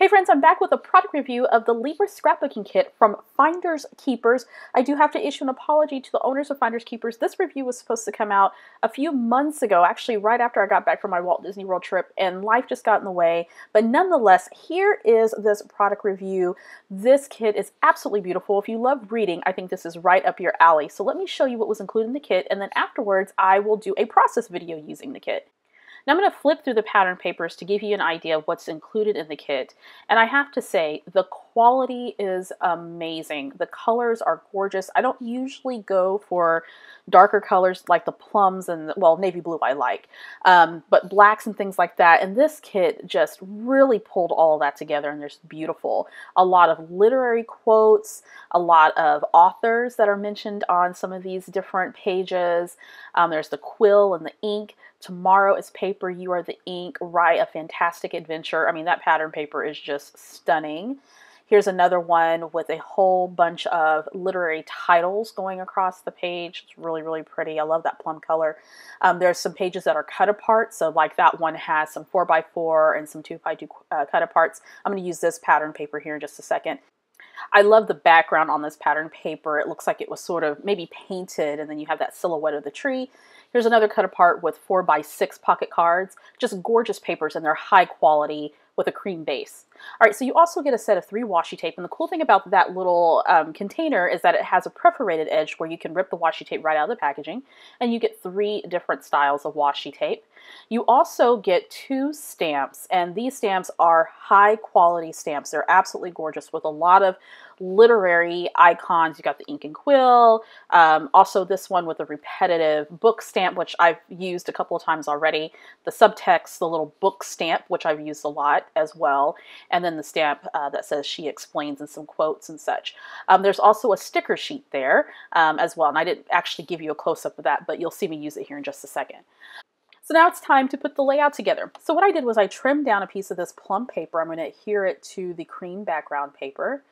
Hey friends, I'm back with a product review of the Libris scrapbooking kit from Finders Keepers. I do have to issue an apology to the owners of Finders Keepers. This review was supposed to come out a few months ago, actually right after I got back from my Walt Disney World trip, and life just got in the way. But nonetheless, here is this product review. This kit is absolutely beautiful. If you love reading, I think this is right up your alley. So let me show you what was included in the kit, and then afterwards I will do a process video using the kit. Now I'm going to flip through the pattern papers to give you an idea of what's included in the kit. And I have to say, the quality is amazing. The colors are gorgeous. I don't usually go for darker colors like the plums and, well, navy blue I like, but blacks and things like that. And this kit just really pulled all of that together, and there's beautiful. A lot of literary quotes, a lot of authors that are mentioned on some of these different pages. There's the quill and the ink. Tomorrow is paper, you are the ink. Write a fantastic adventure. I mean, that pattern paper is just stunning. Here's another one with a whole bunch of literary titles going across the page. It's really, really pretty. I love that plum color. There's some pages that are cut apart. So like that one has some 4x4 and some 2x2 cut aparts. I'm going to use this pattern paper here in just a second. I love the background on this pattern paper. It looks like it was sort of maybe painted, and then you have that silhouette of the tree. Here's another cut apart with 4x6 pocket cards. Just gorgeous papers, and they're high quality with a cream base. All right, so you also get a set of 3 washi tape, and the cool thing about that little container is that it has a perforated edge where you can rip the washi tape right out of the packaging, and you get 3 different styles of washi tape. You also get 2 stamps, and these stamps are high quality stamps. They're absolutely gorgeous with a lot of literary icons. You got the ink and quill, also this one with a repetitive book stamp, which I've used a couple of times already. The subtext, the little book stamp, which I've used a lot as well. And then the stamp that says she explains and some quotes and such. There's also a sticker sheet there as well. And I didn't actually give you a close-up of that, but you'll see me use it here in just a second. So now it's time to put the layout together. So what I did was I trimmed down a piece of this plum paper. I'm going to adhere it to the cream background paper.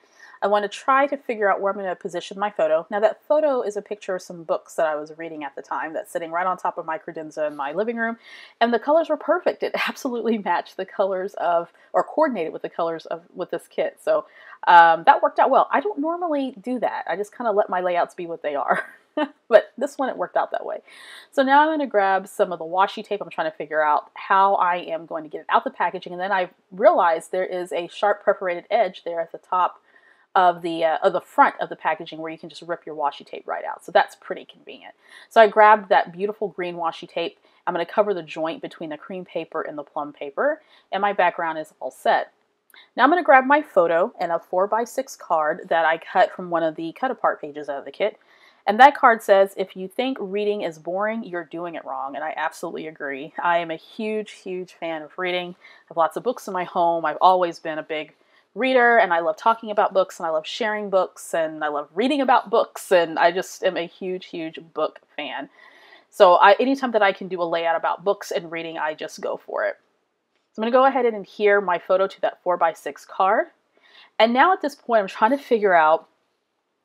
I want to try to figure out where I'm going to position my photo. Now that photo is a picture of some books that I was reading at the time that's sitting right on top of my credenza in my living room. And the colors were perfect. It absolutely matched the colors of, or coordinated with the colors of, with this kit. So that worked out well. I don't normally do that. I just kind of let my layouts be what they are. But this one, it worked out that way. So now I'm going to grab some of the washi tape. I'm trying to figure out how I am going to get it out the packaging. And then I realized there is a sharp perforated edge there at the top of the front of the packaging where you can just rip your washi tape right out. So that's pretty convenient. So I grabbed that beautiful green washi tape. I'm going to cover the joint between the cream paper and the plum paper, and my background is all set. Now I'm going to grab my photo and a 4x6 card that I cut from one of the cut apart pages out of the kit. And that card says, if you think reading is boring, you're doing it wrong. And I absolutely agree. I am a huge, huge fan of reading. I have lots of books in my home. I've always been a big reader, and I love talking about books, and I love sharing books, and I love reading about books, and I just am a huge, huge book fan. So anytime that I can do a layout about books and reading, I just go for it. So I'm going to go ahead and adhere my photo to that 4x6 card. And now at this point, I'm trying to figure out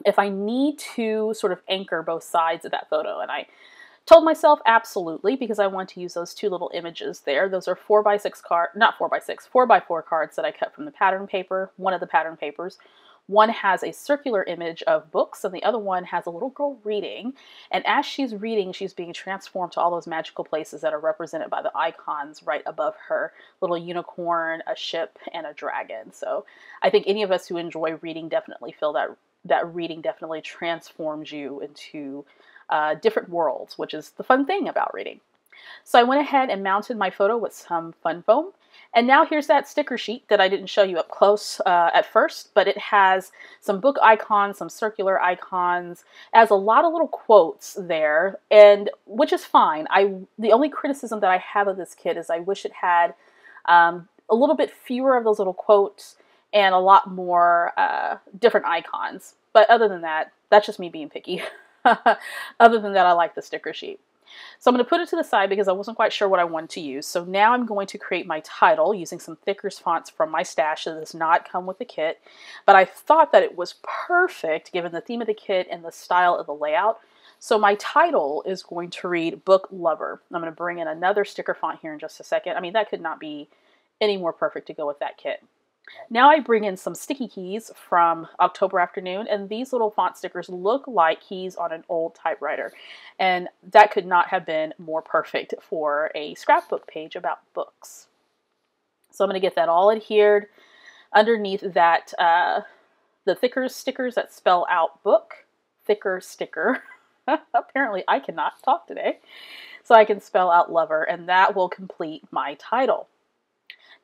if I need to sort of anchor both sides of that photo. And I told myself absolutely, because I want to use those 2 little images there. Those are 4x6 card, not 4x6, 4x4 cards that I cut from the pattern paper, one of the pattern papers. One has a circular image of books, and the other one has a little girl reading. And as she's reading, she's being transformed to all those magical places that are represented by the icons right above her. Little unicorn, a ship, and a dragon. So I think any of us who enjoy reading definitely feel that reading definitely transforms you into different worlds, which is the fun thing about reading. So I went ahead and mounted my photo with some fun foam. And now here's that sticker sheet that I didn't show you up close at first, but it has some book icons, some circular icons, it has a lot of little quotes there, and which is fine. The only criticism that I have of this kit is I wish it had a little bit fewer of those little quotes and a lot more different icons. But other than that, that's just me being picky. Other than that, I like the sticker sheet. So I'm going to put it to the side because I wasn't quite sure what I wanted to use. So now I'm going to create my title using some thicker fonts from my stash that does not come with the kit. But I thought that it was perfect given the theme of the kit and the style of the layout. So my title is going to read Book Lover. I'm going to bring in another sticker font here in just a second. I mean, that could not be any more perfect to go with that kit. Now I bring in some sticky keys from October Afternoon, and these little font stickers look like keys on an old typewriter. And that could not have been more perfect for a scrapbook page about books. So I'm going to get that all adhered underneath that, the thicker stickers that spell out book, thicker sticker. Apparently I cannot talk today. So I can spell out lover, and that will complete my title.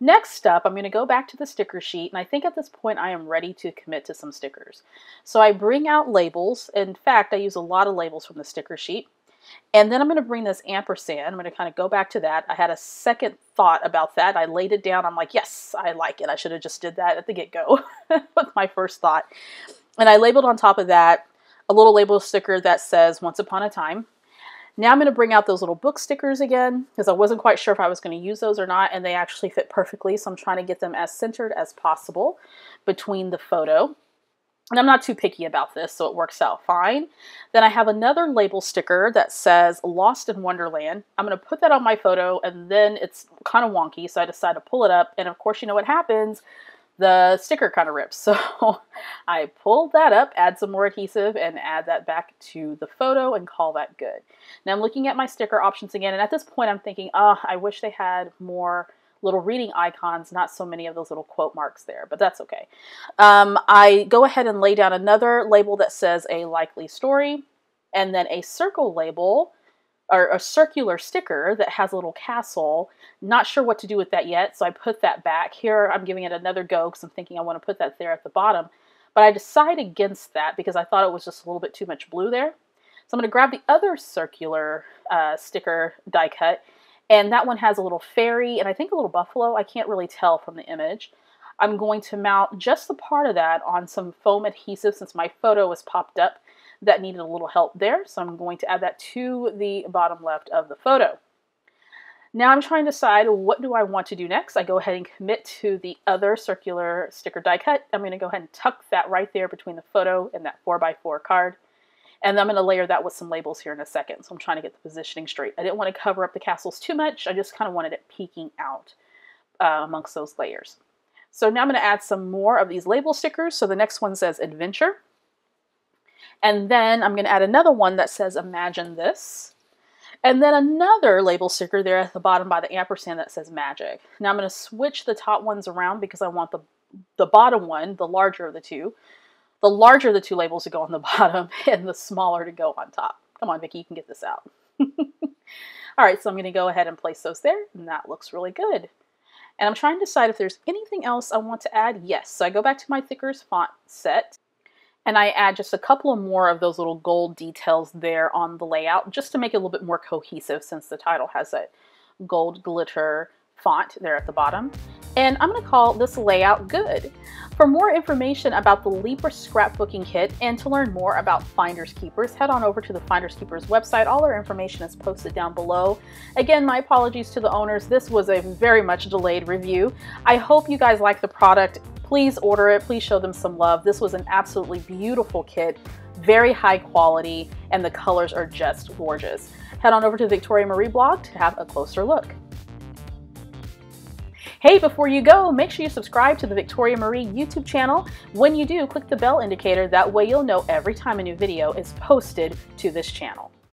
Next up, I'm going to go back to the sticker sheet, and I think at this point I am ready to commit to some stickers. So I bring out labels. In fact, I use a lot of labels from the sticker sheet. And then I'm going to bring this ampersand. I'm going to kind of go back to that. I had a second thought about that. I laid it down. I'm like, yes, I like it. I should have just did that at the get-go with my first thought. And I labeled on top of that a little label sticker that says Once Upon a Time. Now I'm going to bring out those little book stickers again because I wasn't quite sure if I was going to use those or not, and they actually fit perfectly. So I'm trying to get them as centered as possible between the photo. And I'm not too picky about this, so it works out fine. Then I have another label sticker that says Lost in Wonderland. I'm going to put that on my photo, and then it's kind of wonky, so I decide to pull it up. And of course, you know what happens? The sticker kind of rips. So I pulled that up, add some more adhesive, and add that back to the photo and call that good. Now I'm looking at my sticker options again, and at this point I'm thinking, I wish they had more little reading icons, not so many of those little quote marks there, but that's okay. I go ahead and lay down another label that says A Likely Story, and then a circle label, or a circular sticker that has a little castle. Not sure what to do with that yet, so I put that back. Here I'm giving it another go because I'm thinking I want to put that there at the bottom, but I decided against that because I thought it was just a little bit too much blue there. So I'm going to grab the other circular sticker die cut, and that one has a little fairy and I think a little buffalo. I can't really tell from the image. I'm going to mount just the part of that on some foam adhesive since my photo was popped up. That needed a little help there, so I'm going to add that to the bottom left of the photo. Now I'm trying to decide what do I want to do next. I go ahead and commit to the other circular sticker die cut. I'm going to go ahead and tuck that right there between the photo and that 4x4 card. And then I'm going to layer that with some labels here in a second. So I'm trying to get the positioning straight. I didn't want to cover up the castles too much. I just kind of wanted it peeking out amongst those layers. So now I'm going to add some more of these label stickers. So the next one says Adventure. And then I'm going to add another one that says Imagine This. And then another label sticker there at the bottom by the ampersand that says Magic. Now I'm going to switch the top ones around because I want the bottom one, the larger of the two labels to go on the bottom and the smaller to go on top. Come on, Vicki, you can get this out. All right, so I'm going to go ahead and place those there, and that looks really good. And I'm trying to decide if there's anything else I want to add. Yes, so I go back to my Thickers font set, and I add just a couple of more of those little gold details there on the layout just to make it a little bit more cohesive since the title has that gold glitter font there at the bottom. And I'm going to call this layout good. For more information about the Libris scrapbooking kit and to learn more about Finders Keepers, head on over to the Finders Keepers website. All our information is posted down below. Again, my apologies to the owners. This was a very much delayed review. I hope you guys like the product. Please order it. Please show them some love. This was an absolutely beautiful kit, very high quality, and the colors are just gorgeous. Head on over to the Victoria Marie blog to have a closer look. Hey, before you go, make sure you subscribe to the Victoria Marie YouTube channel. When you do, click the bell indicator. That way you'll know every time a new video is posted to this channel.